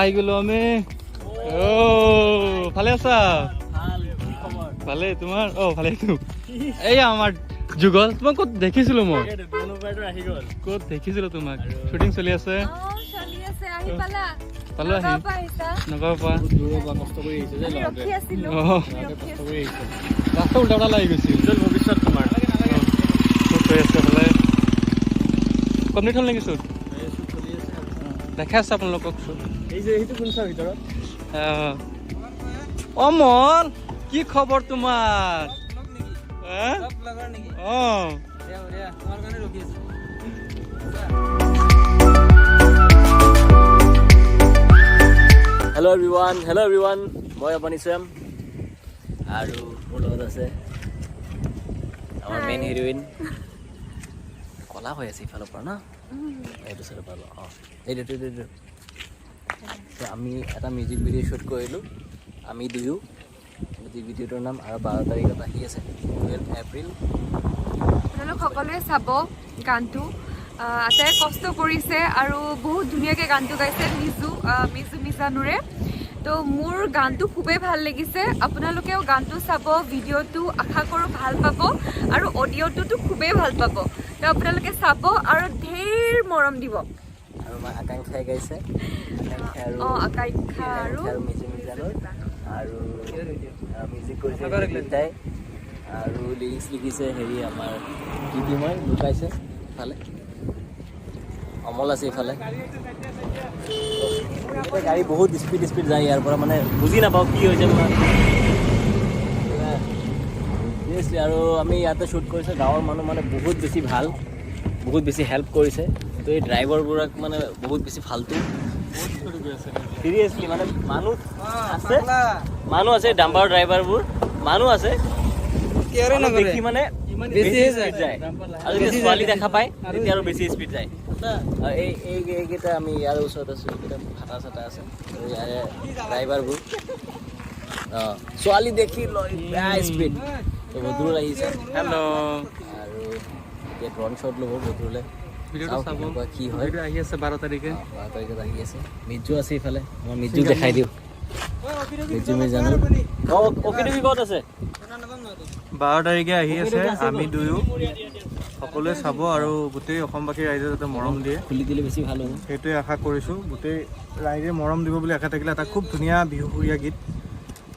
পাই গলো আমি ভালে আছা ভালে তোমাৰ ভালে এই আমাৰ যুগল তোমাক ক'ত দেখিছিলো মই ক'ত দেখিছিলো তোমাক শ্বুটিং চলি আছে পালো আহি নগাঁৱৰ পৰা কষ্ট কৰি আহিছে যে ৰাস্তা উল্টা উল্টা লাগি গৈছিল ভৱিষ্যত তোমাৰ ক'ত আছে ভালে কমপ্লিট হ'ল নেকি শ্বুট দেখাই আছে আপোনালোকক সেইটো কোনচা ভিতৰত অমল কি খবৰ তোমাৰ হেল্ল' এভৰিৱান মই Rabbani Soyam আৰু মোৰ লগত আছে আমাৰ মেইন হিৰোইন কলা হৈ আছে ইফালৰ পৰা ন এইটো চাইডৰ পৰা এইটো আমি এটা মিউজিক ভিডিঅ' শ্বুট কৰিলোঁ আমি দুয়ো মিউজিক ভিডিঅ'টোৰ নাম আৰু 12 তাৰিখত আহি আছে 12 এপ্ৰিল আপোনালোক সকলোৱে চাব গানটো আটাই কষ্ট কৰিছে আৰু বহুত ধুনীয়াকৈ গানটো গাইছে মিজানুৰে তো মোৰ গানটো খুবেই ভাল লাগিছে আপোনালোকেও গানটো চাব ভিডিঅ'টো আশা কৰোঁ ভাল পাব আৰু অডিঅ'টোতো খুবেই ভাল পাব তো আপোনালোকে চাব আৰু ঢেৰ মৰম দিব আৰু আকাংক্ষাই গাইছে আকাংক্ষা আৰু মিজানুৰ আৰু মিউজিক কৰিছে গুইটাই আৰু লিৰিক্স লিখিছে হেৰি আমাৰ ধৃতিময় লুকাইছে ইফালে অমল আছে ইফালে গাড়ী বহুত স্পীড যায় ইয়াৰ পৰা মানে বুজি নাপাওঁ কি হৈছে আৰু আমি ইয়াতে শ্বুট কৰিছোঁ গাঁৱৰ মানুহ মানে বহুত বেছি ভাল বহুত বেছি হেল্প কৰিছে তো এই ড্ৰাইভাৰবোৰক মানে বহুত বেছি ফাল্টু চিৰিয়াছলি মানে মানুহ আছে ডাম্পাৰ ড্ৰাইভাৰবোৰ মানুহ আছে দেখি মানে বেছি স্পীড যায় আৰু যদি ছোৱালী দেখা পায় তেতিয়া আৰু বেছি স্পীড যায় এইকেইটা আমি ইয়াৰ ওচৰত আছোঁ এইকেইটা ফাটা চাটা আছে ইয়াৰে ড্ৰাইভাৰবোৰ ছোৱালী দেখি লয় বেয়া স্পীড বদৰুল আহিছে হেল্ল' আৰু এতিয়া ড্ৰন শ্বট ল'ব বদৰুলে ভিডিঅ'টো চাব কি হয় আহি আছে 12 তাৰিখে আহি আছে মিজু আছে ইফালে মই মিজু দেখাই দিওঁ মিজানুৰ ক'ত আছে 12 তাৰিখে আহি আছে আমি দুয়ো সকলোৱে চাব আৰু গোটেই অসমবাসী ৰাইজে যাতে মৰম দিয়ে খুলি দিলে বেছি ভাল হ'ব সেইটোৱে আশা কৰিছোঁ গোটেই ৰাইজে মৰম দিব বুলি আশা থাকিলে এটা খুব ধুনীয়া বিহুসুৰীয়া গীত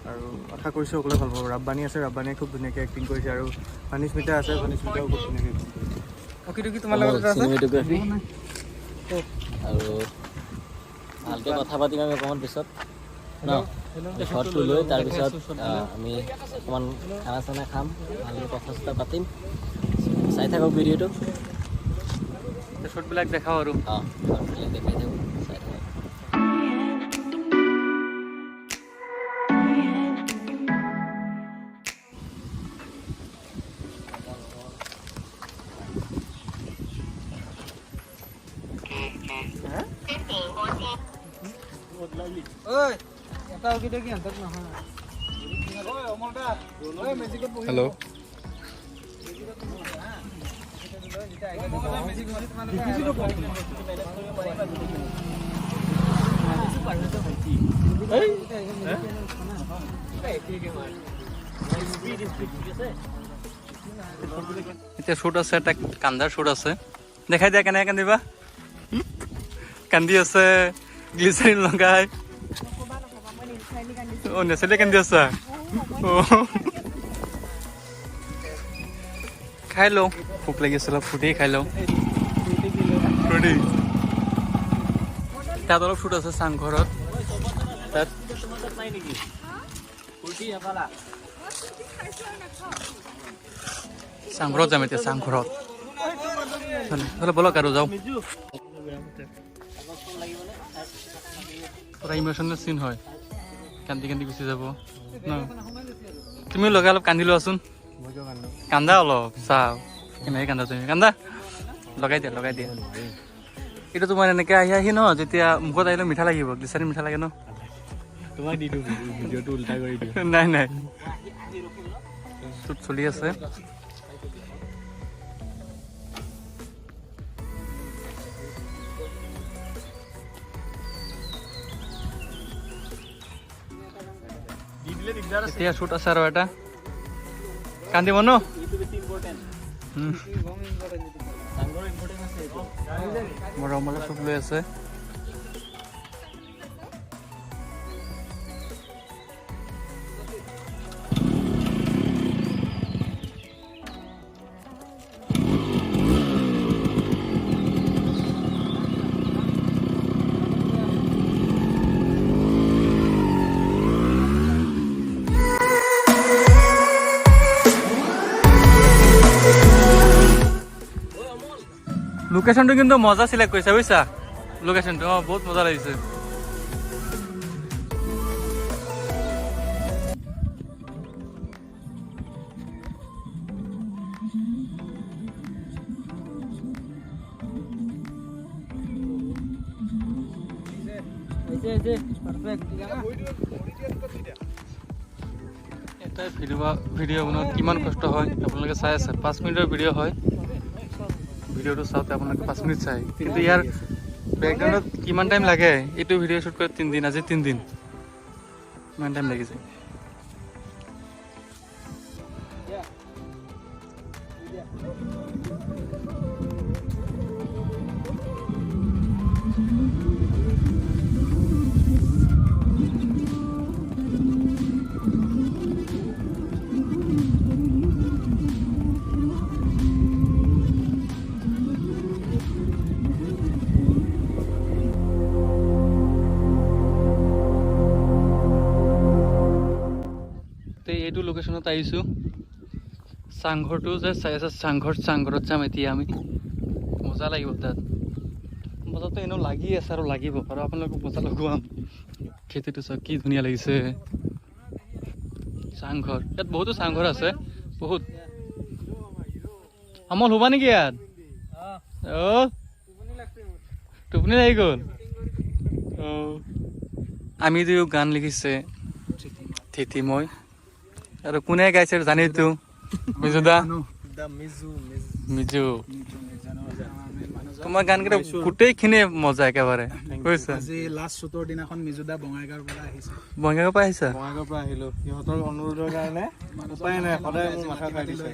আৰু আশা কৰিছোঁ সকলোৱে ভাল পাব ৰাব্বানী আছে ৰাব্বানীয়ে খুব ধুনীয়াকৈ এক্টিং কৰিছে আৰু ভানিস্মিতা আছে ভানিস্মিতাও খুব ধুনীয়াকৈ এক্টিং কৰিছে তোমাৰ লগত চিনেমেটোগ্ৰাফি আৰু ভালকৈ কথা পাতিম আমি অকণমান পিছত ন শ্বটটো লৈ তাৰপিছত আমি অকণমান খানা চানা খাম ভালকৈ কথা চথা পাতিম চাই থাকক ভিডিঅ'টো শ্বটবিলাক দেখাওঁ আৰু শ্বটবিলাক দেখাই থাকোঁ চাই থাকক হেল্ল' এতিয়া শ্বুট আছে এটা কান্দাৰ শ্বুট আছে দেখাই দিয়া কেনেকৈ কান্দিবা কান্দি আছে গ্লিচাৰিন লগাই নেচালি কান্দি আছা খাই লওঁ ভোক লাগি আছে অলপ ফ্ৰুটি খাই লওঁ ফ্ৰুটি তাত অলপ শ্বুট আছে চাংঘৰত তাত চাংঘৰত যাম এতিয়া চাংঘৰত বলক আৰু যাওঁ পুৰা ইম'চনেল চিন হয় কান্দি কান্দি গুচি যাব ন তুমি লগাই অলপ কান্দি লোৱাচোন কান্দা অলপ চাওঁ কেনেকৈ কান্দা তুমি কান্দা লগাই দিয়া এইটো তোমাৰ এনেকৈ আহি ন যেতিয়া মুখত আহিলে মিঠা লাগিব গ্লিচাৰিন মিঠা লাগে ন তোমাক দি দিওঁ ভিডিঅ'টো উল্টা কৰি দিওঁ নাই শ্বুট চলি আছে এতিয়া শ্বুট আছে আৰু এটা কান্দিব ন মোৰ অমলে শ্বুট লৈ আছে লোকেশনটো কিন্তু মজা সিলেক্ট কৰিছে বুজিছা লোকেশনটো বহুত মজা লাগিছে এটা ভিডিঅ' বনোৱাত কিমান কষ্ট হয় আপোনালোকে চাই আছে 5 মিনিটৰ ভিডিঅ' হয় ভিডিঅ'টো চাওঁতে আপোনালোকে 5 মিনিট চাই কিন্তু ইয়াৰ বেকগ্ৰাউণ্ডত কিমান টাইম লাগে এইটো ভিডিঅ' শ্বুট কৰি 3 দিন আজি 3 দিন ইমান টাইম লাগিছে এইটো লোকেশনত আহিছোঁ চাংঘৰটো যে চাই আছে চাংঘৰত যাম এতিয়া আমি মজা লাগিব তাত মজাটো এনেও লাগি আছে আৰু লাগিব আৰু আপোনালোকক মজা লগোৱাম খেতিটো চাওক কি ধুনীয়া লাগিছে চাংঘৰ ইয়াত বহুতো চাংঘৰ আছে বহুত আমল হ'বা নেকি ইয়াত টোপনি লাগি গ'ল আমি দুয়ো গান লিখিছে ধৃতিময় আৰু কোনে গাইছে জানিতো মিজু দা মিজু তোমাৰ গান কেইটা গোটেইখিনি মজা একেবাৰে বুজিছা আজি লাষ্ট শ্বুটৰ দিনাখন মিজুদা বঙাইগাঁৱৰ পৰা আহিছে বঙাইগাঁৱৰ পৰা আহিছা বঙাইগাঁৱৰ পৰা আহিলো সিহঁতৰ অনুৰোধৰ কাৰণে উপায় নাই সদায় মোৰ মাথা খাই দিছে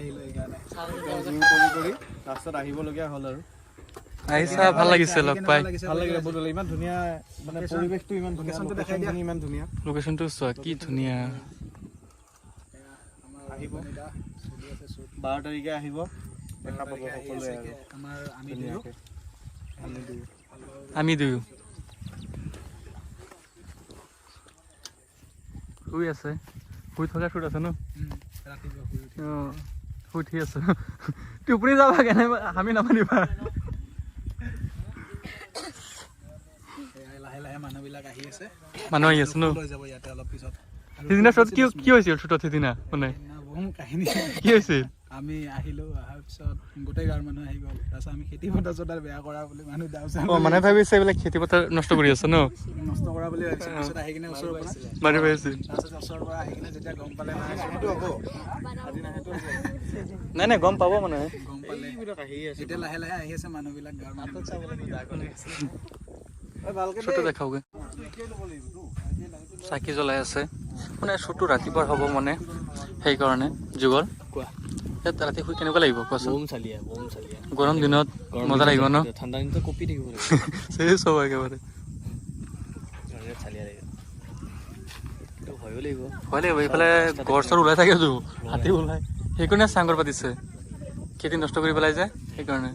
লাষ্টত আহিবলগীয়া হ'ল আৰু আহিছা ভাল লাগিছে লগ পাই ভাল লাগিলে বহুত ইমান ধুনীয়া মানে পৰিৱেশটো ইমান ধুনীয়া লোকেশ্যনখিনি ইমান ধুনীয়া লোকেশ্যনটো চোৱা কি ধুনীয়া আহিব 12 তাৰিখে আহিব দেখা পাব সকলোৱে আমাৰ আমি দুয়ো শুই আছে শুই থকা শ্বুট আছে ন শুই উঠি আছো টোপনি যাবা কেনে আমি নামানিবা লাহে লাহে মানুহবিলাক আহি আছে মানুহ আহি আছে ন লৈ যাব ইয়াতে অলপ পিছত সিদিনা শ্বুট কি হৈছিল শ্বুটত সিদিনা মানে কাহিনী কি হৈছিল আমি আহিলো অহাৰ পিছত গোটেই গাঁৱৰ মানুহ আহি গ'ল তাৰপিছত আমি খেতি পথাৰ চথাৰ বেয়া কৰা বুলি মানুহ মানে ভাবিছে এইবিলাক খেতি পথাৰ নষ্ট কৰি আছে ন নষ্ট কৰা বুলি ভাবিছে তাৰপিছত আহি কিনে ওচৰৰ পৰা মাৰি পাইছে তাৰপিছত ওচৰৰ পৰা আহি কিনে যেতিয়া গম পালে নাই সেইটো হ'ব আজি নাহেতো নাই গম পাব মানে গম পালে এতিয়া লাহে লাহে আহি আছে মানুহবিলাক গাঁৱৰ মানুহ শ্বুটটো দেখাওগে চাকি জ্বলাই আছে মানে শ্বুটটো ৰাতিপুৱা হ'ব মানে সেইকাৰণে যুগল ইয়াত ৰাতি শুই কেনেকুৱা লাগিব কোৱাচোন গৰম দিনত মজা লাগিব ন ঠাণ্ডা দিনতো কপি থাকিব সেই চব একেবাৰে ভয় লাগিব এইফালে গড় চৰ ওলাই থাকেতো হাতী ওলাই সেইকাৰণে চাংঘৰ পাতিছে খেতি নষ্ট কৰি পেলাই যায় সেইকাৰণে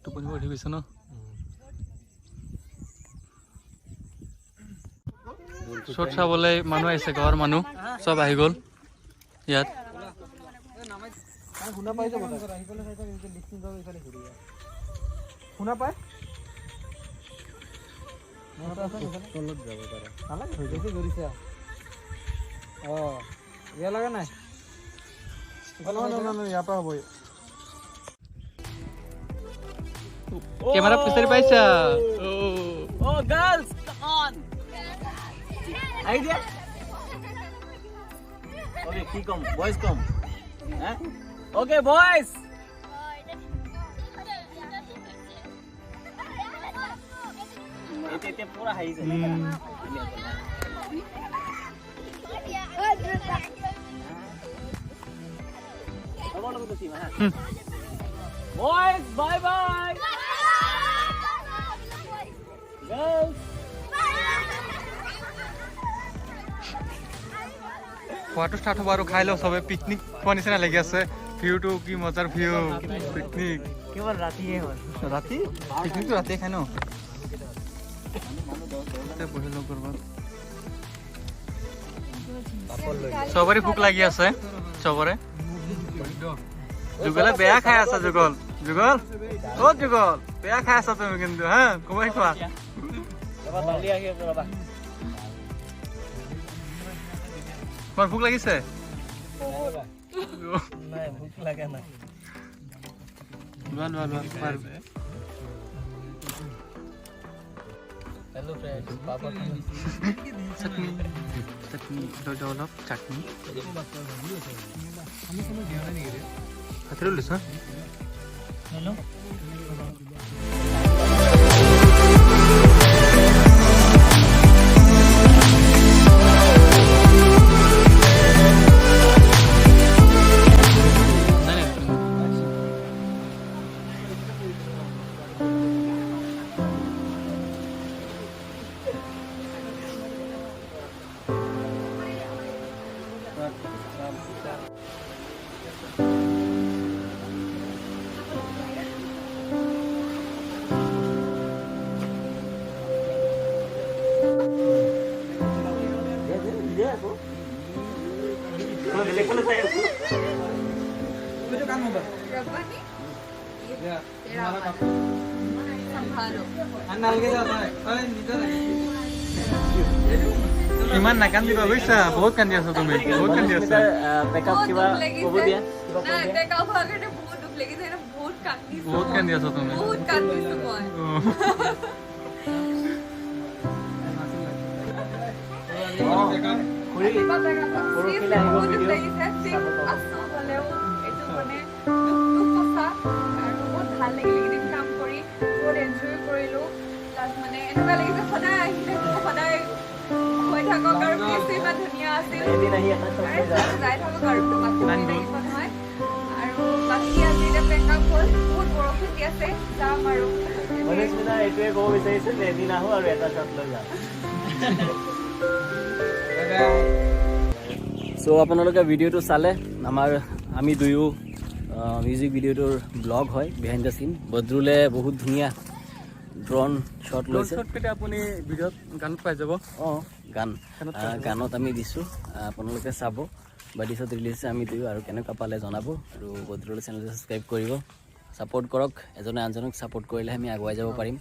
টোপনি উঠি গৈছে ন শ্বট চাবলৈ মানুহ আহিছে গাঁৱৰ মানুহ চব আহি গ'ল ইয়াত শুনা পায় ইয়া লগা নাই ইয়াৰ পৰা হ'ব কেমেৰা পিছাৰি পাইছা Oh, girls, come on. Idea? Okay, keep come. Boys come. Okay, boys. এতিয়া পুৰা হাঁহিছে Boys, bye bye. Girls. খোৱাটো ষ্টাৰ্ট হ'ব আৰু খাই লওঁ চবে পিকনিক খোৱা নিচিনা লাগি আছে ভিউটো কি মজাৰ ভিউ পিকনিক কেৱল ৰাতিহে হ'ল ৰাতি পিকনিকটো ৰাতিয়ে খাই ন বহি লওঁ কৰবাত চবৰে ভোক লাগি আছে চবৰে যুগলে বেয়া খাই আছা যুগল যুগল ক'ত যুগল বেয়া খাই আছা তুমি কিন্তু হা কমাই খোৱা তোমাৰ ভোক লাগিছে নাই ভোক লাগা নাই हेलो फ्रेंड्स पापा चटनी चटनी दो অলপ चटनी हातरे लुस हेलो Rabbani? Ya. Sanghalo. ইমান নাকান্দিবা বুজিছা বহুত কান্দি আছা তুমি বহুত কান্দি আছা বেকআপ কিবা ক'ব দিয়া না বেকআপ আগতে বহুত দুখ লাগিছে এটা বহুত কান্দিছো বহুত কান্দি আছা তুমি বহুত কান্দিছো মই খুৰি পৰহিলে আহিব ভিডিঅ' আছো হ'লেও এইটো মানে দুখ কথা আৰু বহুত ভাল লাগিলে এইকেইদিন কাম কৰি বহুত এনজয় কৰিলোঁ প্লাছ মানে এনেকুৱা লাগিছে সদায় আহি থাকোঁ সদায় হৈ থাকক আৰু প্লেচটো ইমান ধুনীয়া আছিল এদিন আহি এটা যাই থাকক আৰু বাকী লাগিব নহয় আৰু বাকী আজি এতিয়া পেকআপ হ'ল বহুত বৰষুণ দি আছে যাম আৰু মনীষমিতা এইটোৱে ক'ব বিচাৰিছে যে এদিন আহোঁ আৰু এটা শ্বট লৈ যাম চ' আপোনালোকে ভিডিঅ'টো চালে আমি দুয়ো মিউজিক ভিডিঅ'টোৰ ব্লগ হয় বিহাইণ্ড দ্য চিন বদ্ৰুলে বহুত ধুনীয়া ড্ৰোন শ্বট লৈছে আপুনি ভিডিঅ'ত গানত পাই যাব অঁ গানত আমি দিছোঁ আপোনালোকে চাব বাদিছত ৰিলিজ আমি দুয়ো আৰু কেনেকুৱা পালে জনাব আৰু বদ্ৰুল চেনেলটো ছাবস্ক্ৰাইব কৰিব ছাপোৰ্ট কৰক এজনে আনজনক ছাপোৰ্ট কৰিলেহে আমি আগুৱাই যাব পাৰিম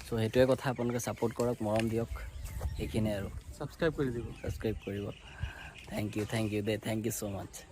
চ' সেইটোৱে কথা আপোনালোকে ছাপোৰ্ট কৰক মৰম দিয়ক সেইখিনিয়ে আৰু ছাবস্ক্ৰাইব কৰি দিব ছাবস্ক্ৰাইব কৰিব থেংক ইউ দে থেংক ইউ ছ' মাছ